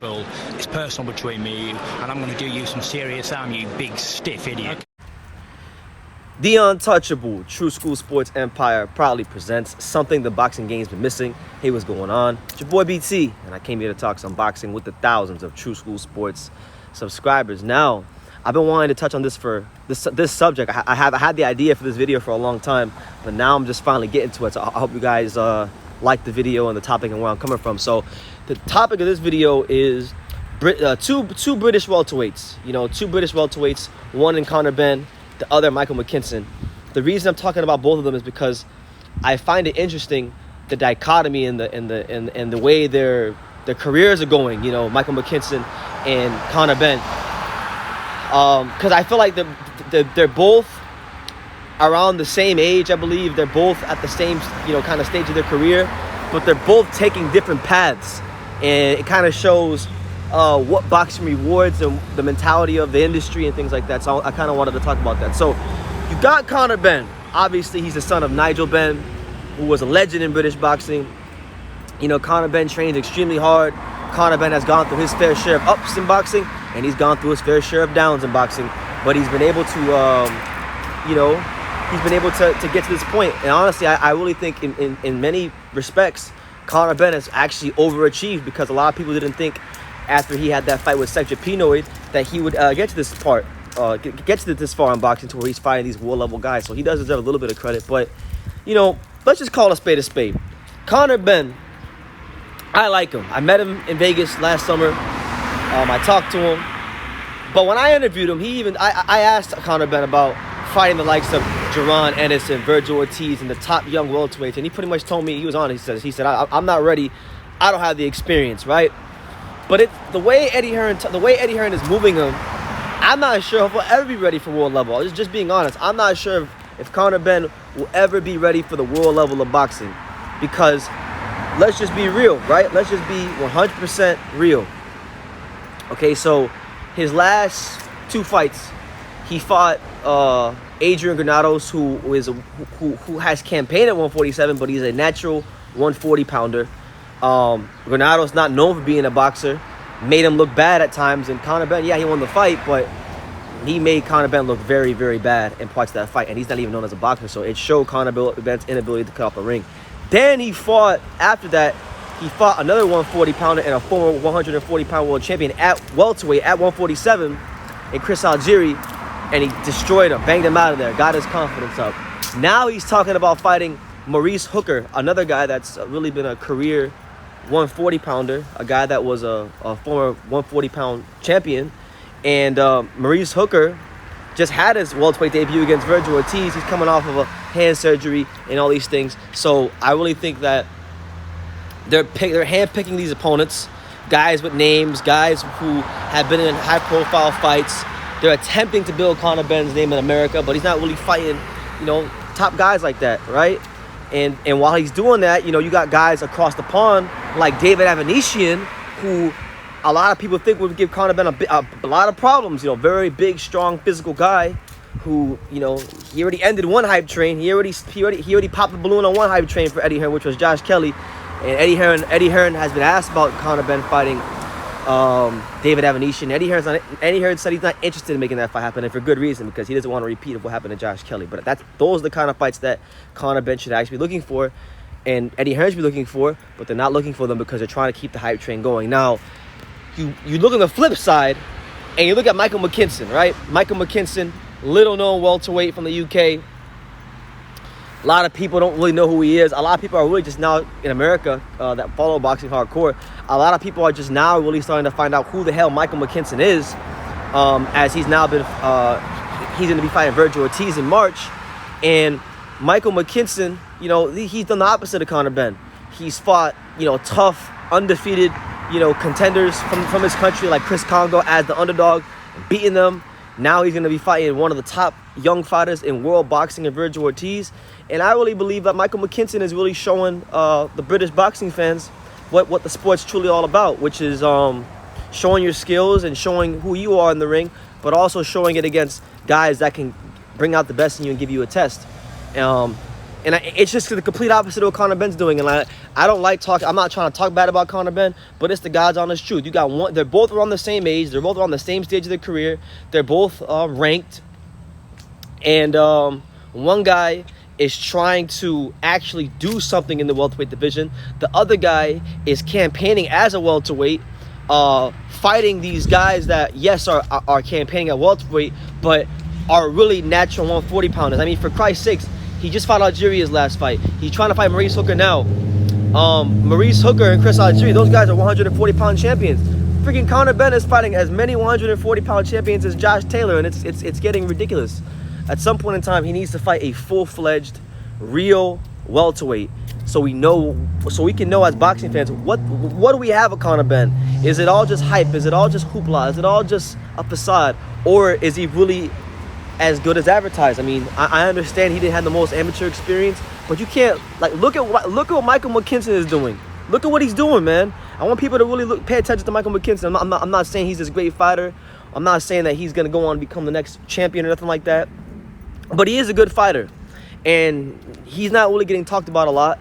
Well, it's personal between me and you, and I'm going to do you some serious harm, you big stiff idiot. The untouchable True School Sports Empire proudly presents something the boxing game's been missing. Hey, what's going on? It's your boy BT, and I came here to talk some boxing with the thousands of True School Sports subscribers. Now, I've been wanting to touch on this subject. I had the idea for this video for a long time, but now I'm just finally getting to it. So I hope you guys like the video and the topic and where I'm coming from. So the topic of this video is two British welterweights. You know, two British welterweights. One in Conor Benn, the other Michael McKinson. The reason I'm talking about both of them is because I find it interesting, the dichotomy in the way their careers are going. You know, Michael McKinson and Conor Benn. Because I feel like they're both around the same age. I believe they're both at the same kind of stage of their career, but they're both taking different paths, and it kind of shows what boxing rewards and the mentality of the industry and things like that. So I kind of wanted to talk about that. So you got Conor Benn. Obviously, he's the son of Nigel Benn, who was a legend in British boxing. You know, Conor Benn trains extremely hard. Conor Benn has gone through his fair share of ups in boxing, and he's gone through his fair share of downs in boxing. But he's been able to, he's been able to get to this point. And honestly, I really think in many respects, Conor Benn has actually overachieved, because a lot of people didn't think after he had that fight with Cedric Pinoy that he would get to this part, get to this far in boxing to where he's fighting these world level guys. So he does deserve a little bit of credit. But, let's just call a spade a spade. Conor Benn, I like him. I met him in Vegas last summer. I talked to him. But when I interviewed him, I asked Conor Benn about fighting the likes of Jaron Anderson, Virgil Ortiz, and the top young welterweights. And he pretty much told me, he was honest, he said, I'm not ready. I don't have the experience, right? But the way Eddie Hearn is moving him, I'm not sure if he'll ever be ready for world level. Just being honest, I'm not sure if Conor Benn will ever be ready for the world level of boxing. Because let's just be real, right? Let's just be 100% real. Okay, so his last two fights, he fought Adrian Granados, who has campaigned at 147, but he's a natural 140 pounder. Granados not known for being a boxer, made him look bad at times. And Conor Benn, yeah, he won the fight, but he made Conor Benn look very, very bad in parts of that fight, and he's not even known as a boxer. So it showed Conor Benn's inability to cut off the ring. Then after that, he fought another 140 pounder and a former 140 pound world champion at welterweight at 147 in Chris Algieri, and he destroyed him, banged him out of there, got his confidence up. Now he's talking about fighting Maurice Hooker, another guy that's really been a career 140 pounder, a guy that was a former 140 pound champion. And Maurice Hooker just had his welterweight debut against Virgil Ortiz. He's coming off of a hand surgery and all these things. So I really think that they're handpicking these opponents, guys with names, guys who have been in high-profile fights. They're attempting to build Conor Benn's name in America, but he's not really fighting, top guys like that, right? And while he's doing that, you got guys across the pond like David Avanesian, who a lot of people think would give Conor Benn a lot of problems. Very big, strong, physical guy who, he already ended one hype train. He already popped the balloon on one hype train for Eddie Hearn, which was Josh Kelly. And Eddie Hearn has been asked about Conor Benn fighting David Avanesian. Eddie Hearn said he's not interested in making that fight happen, and for good reason, because he doesn't want to repeat of what happened to Josh Kelly. But those are the kind of fights that Conor Benn should actually be looking for, and Eddie Hearn should be looking for, but they're not looking for them because they're trying to keep the hype train going. Now, you look on the flip side, and you look at Michael McKinson, right? Michael McKinson, little-known welterweight from the UK. A lot of people don't really know who he is. A lot of people are really just now in America that follow boxing hardcore. A lot of people are just now really starting to find out who the hell Michael McKinson is, as he's now been he's going to be fighting Virgil Ortiz in March. And Michael McKinson, he's done the opposite of Conor Benn. He's fought tough, undefeated contenders from his country like Chris Congo as the underdog, beating them. Now he's going to be fighting one of the top young fighters in world boxing in Virgil Ortiz. And I really believe that Michael McKinson is really showing the British boxing fans what the sport's truly all about, which is showing your skills and showing who you are in the ring, but also showing it against guys that can bring out the best in you and give you a test. And it's just the complete opposite of what Conor Benn's doing. And I don't like talking. I'm not trying to talk bad about Conor Benn, but it's the God's honest truth. You got one. They're both around the same age. They're both around the same stage of their career. They're both ranked. And one guy is trying to actually do something in the welterweight division. The other guy is campaigning as a welterweight, fighting these guys that, yes, are campaigning at welterweight, but are really natural 140-pounders. I mean, for Christ's sakes, he just fought Algeria's last fight. He's trying to fight Maurice Hooker now. Maurice Hooker and Chris Algieri, those guys are 140-pound champions. Freaking Conor Benn is fighting as many 140-pound champions as Josh Taylor, and it's getting ridiculous. At some point in time, he needs to fight a full-fledged, real welterweight, so we can know as boxing fans what do we have of Conor Benn? Is it all just hype? Is it all just hoopla? Is it all just a facade, or is he really as good as advertised? I mean, I understand he didn't have the most amateur experience, but you can't look at what Michael McKinson is doing. Look at what he's doing, man. I want people to really pay attention to Michael McKinson. I'm not saying he's this great fighter. I'm not saying that he's gonna go on and become the next champion or nothing like that. But he is a good fighter, and he's not really getting talked about a lot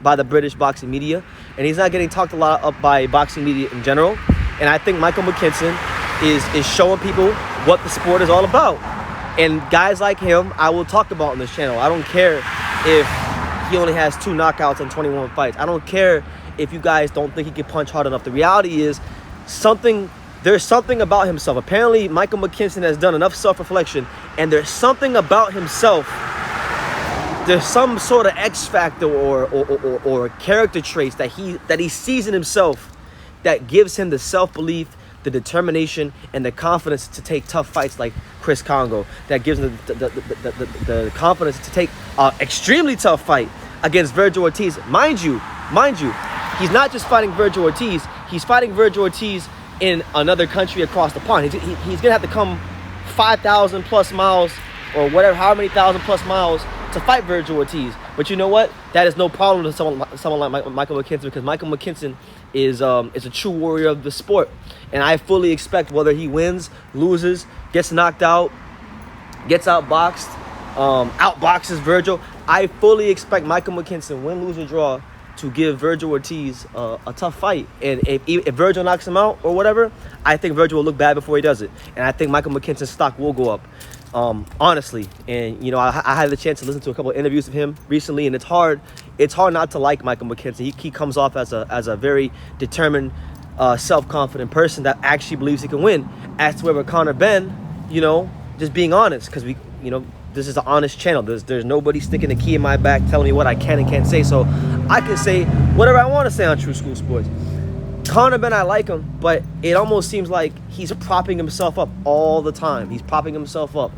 by the British boxing media, and he's not getting talked a lot up by boxing media in general. And I think Michael McKinson is showing people what the sport is all about. And guys like him, I will talk about on this channel. I don't care if he only has 2 knockouts in 21 fights. I don't care if you guys don't think he can punch hard enough. The reality is there's something about himself. Apparently, Michael McKinson has done enough self-reflection, and there's something about himself. There's some sort of X factor or character traits that he sees in himself that gives him the self-belief, the determination, and the confidence to take tough fights like Chris Congo. That gives him the confidence to take an extremely tough fight against Virgil Ortiz. Mind you, he's not just fighting Virgil Ortiz. He's fighting Virgil Ortiz in another country across the pond. He's going to have to come 5,000 plus miles or whatever, how many thousand plus miles to fight Virgil Ortiz. But you know what? That is no problem to someone like Michael McKinson, because Michael McKinson is a true warrior of the sport. And I fully expect, whether he wins, loses, gets knocked out, gets outboxed, outboxes Virgil, I fully expect Michael McKinson, win, lose, or draw, to give Virgil Ortiz a tough fight. And if Virgil knocks him out or whatever, I think Virgil will look bad before he does it. And I think Michael McKinson's stock will go up, honestly. And, you know, I had the chance to listen to a couple of interviews of him recently, and it's hard not to like Michael McKinson. He comes off as a very determined, self-confident person that actually believes he can win. As to where with Conor Benn, you know, just being honest, because this is an honest channel. There's nobody sticking a key in my back telling me what I can and can't say. So I can say whatever I want to say on True School Sports. Conor Benn, I like him, but it almost seems like he's propping himself up all the time. He's propping himself up.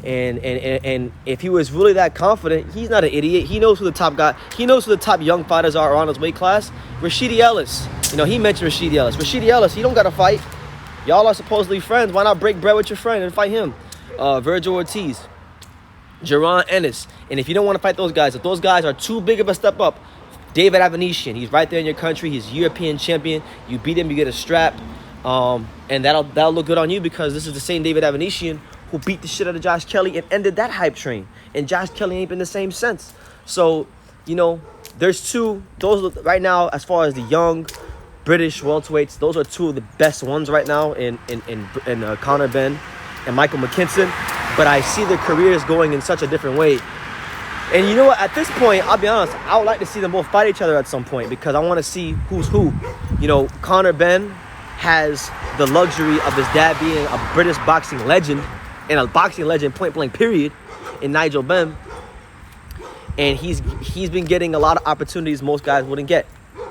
And if he was really that confident, he's not an idiot. He knows who the top guy, he knows who the top young fighters are on his weight class. Rashidi Ellis. You know, he mentioned Rashidi Ellis. Rashidi Ellis, he don't got to fight. Y'all are supposedly friends. Why not break bread with your friend and fight him? Virgil Ortiz. Jaron Ennis. And if you don't want to fight those guys, if those guys are too big of a step up, David Avanesian, he's right there in your country. He's European champion. You beat him, you get a strap. And that'll look good on you, because this is the same David Avanesian who beat the shit out of Josh Kelly and ended that hype train. And Josh Kelly ain't been the same since. So, you know, there's those right now, as far as the young British welterweights, those are 2 of the best ones right now in Conor Benn and Michael McKinson. But I see their careers going in such a different way. And you know what? At this point, I'll be honest, I would like to see them both fight each other at some point, because I want to see who's who. You know, Conor Benn has the luxury of his dad being a British boxing legend, and a boxing legend point blank period, in Nigel Benn. And he's been getting a lot of opportunities most guys wouldn't get.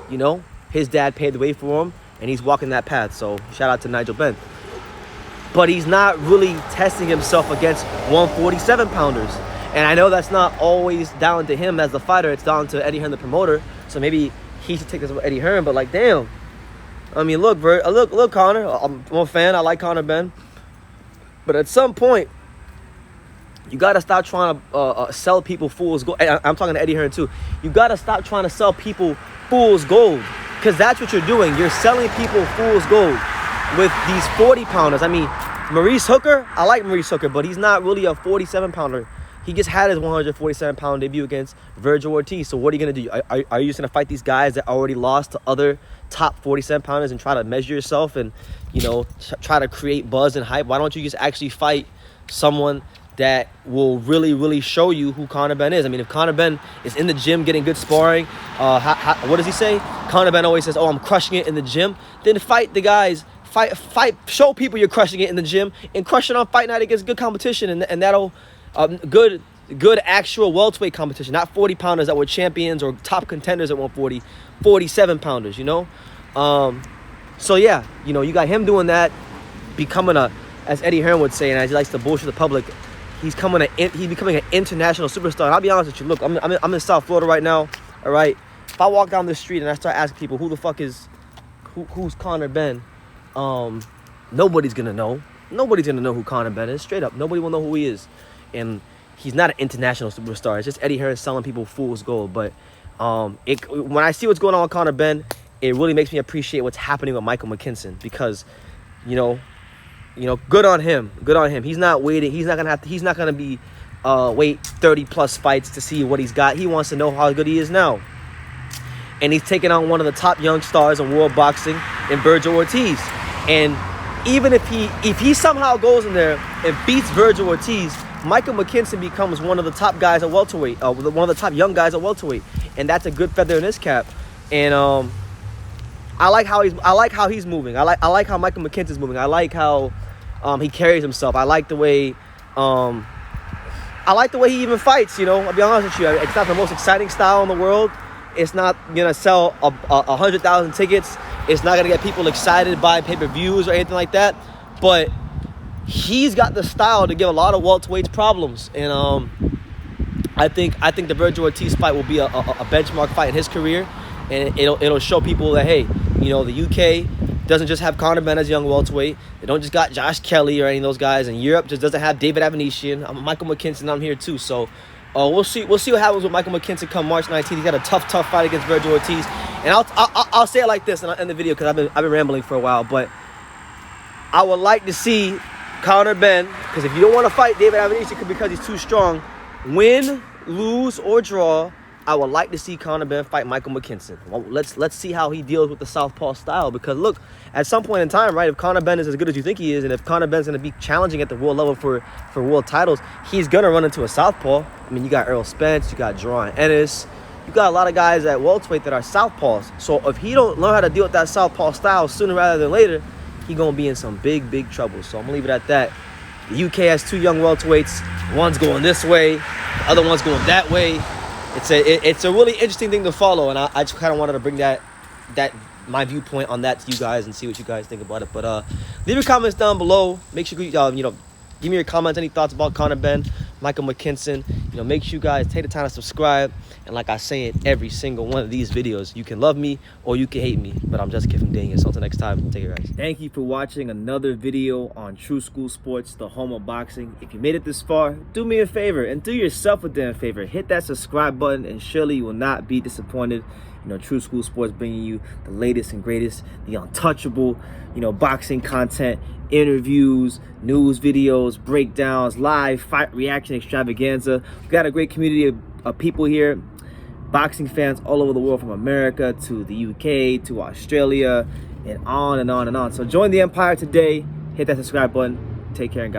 You know, his dad paved the way for him, and he's walking that path. So shout out to Nigel Benn. But he's not really testing himself against 147-pounders. And I know that's not always down to him as the fighter. It's down to Eddie Hearn, the promoter. So maybe he should take this with Eddie Hearn. But, like, damn. I mean, look, Conor. I'm a fan. I like Conor Benn. But at some point, you got to stop trying to sell people fool's gold. I'm talking to Eddie Hearn, too. You got to stop trying to sell people fool's gold, because that's what you're doing. You're selling people fool's gold with these 40-pounders. I mean, Maurice Hooker, I like Maurice Hooker, but he's not really a 47-pounder. He just had his 147-pound debut against Virgil Ortiz. So what are you going to do? Are you just going to fight these guys that already lost to other top 47-pounders and try to measure yourself and, you know, try to create buzz and hype? Why don't you just actually fight someone that will really, really show you who Conor Benn is? I mean, if Conor Benn is in the gym getting good sparring, what does he say? Conor Benn always says, oh, I'm crushing it in the gym. Then fight the guys. Fight. Show people you're crushing it in the gym and crush it on fight night against good competition. And that'll... good actual welterweight competition, not 40-pounders that were champions or top contenders at 140, 47-pounders, you know? So, yeah, you know, you got him doing that, becoming as Eddie Hearn would say, and as he likes to bullshit the public, he's becoming an international superstar. And I'll be honest with you, look, I'm in South Florida right now, all right? If I walk down the street and I start asking people who the fuck who's Conor Benn, nobody's going to know. Nobody's going to know who Conor Benn is, straight up. Nobody will know who he is. And he's not an international superstar. It's just Eddie Hearn selling people fool's gold. But when I see what's going on with Conor Benn, it really makes me appreciate what's happening with Michael McKinson, because, you know, good on him. Good on him. He's not waiting. He's not gonna be wait 30+ fights to see what he's got. He wants to know how good he is now. And he's taking on one of the top young stars in world boxing in Virgil Ortiz. And even if he somehow goes in there and beats Virgil Ortiz, Michael McKinson becomes one of the top guys at welterweight, one of the top young guys at welterweight, and that's a good feather in his cap. And I like how he's moving. I like how Michael McKinson's moving. I like how he carries himself. I like the way he even fights. You know, I'll be honest with you. It's not the most exciting style in the world. It's not gonna sell 100,000 tickets. It's not gonna get people excited by pay-per-views or anything like that. But he's got the style to give a lot of welterweights problems, and I think the Virgil Ortiz fight will be a benchmark fight in his career, and it'll show people that, hey, you know, the UK doesn't just have Conor Benn as a young welterweight. They don't just got Josh Kelly or any of those guys, and Europe just doesn't have David Avanesian. Michael McKinson, I'm here too. So we'll see what happens with Michael McKinson come March 19th. He's got a tough fight against Virgil Ortiz, and I'll say it like this, and I'll end the video because I've been rambling for a while, but I would like to see Conor Benn, because if you don't want to fight David Avanesian because he's too strong, win, lose, or draw, I would like to see Conor Benn fight Michael McKinson. Well, let's see how he deals with the southpaw style, because look, at some point in time, right, if Conor Benn is as good as you think he is, and if Conor Benn's going to be challenging at the world level for world titles, he's going to run into a southpaw. I mean, you got Errol Spence, you got Jerron Ennis, you got a lot of guys at welterweight that are southpaws. So if he don't learn how to deal with that southpaw style sooner rather than later, he gonna be in some big trouble. So I'm gonna leave it at that. The UK has 2 young welterweights. One's going this way, the other one's going that way. It's a really interesting thing to follow, and I just kind of wanted to bring that my viewpoint on that to you guys and see what you guys think about it. But leave your comments down below. Make sure you know, give me your comments, any thoughts about Conor Benn, Michael McKinson. You know, make sure you guys take the time to subscribe. And like I say in every single one of these videos, you can love me or you can hate me, but I'm just kidding, dang it. So until next time, take care, guys. Thank you for watching another video on True School Sports, the home of boxing. If you made it this far, do me a favor and do yourself a damn favor. Hit that subscribe button, and surely you will not be disappointed. You know, True School Sports bringing you the latest and greatest, the untouchable, you know, boxing content, interviews, news videos, breakdowns, live fight reaction extravaganza. We've got a great community of people here, boxing fans all over the world, from America to the UK to Australia, and on and on and on. So join the empire today. Hit that subscribe button. Take care and God bless.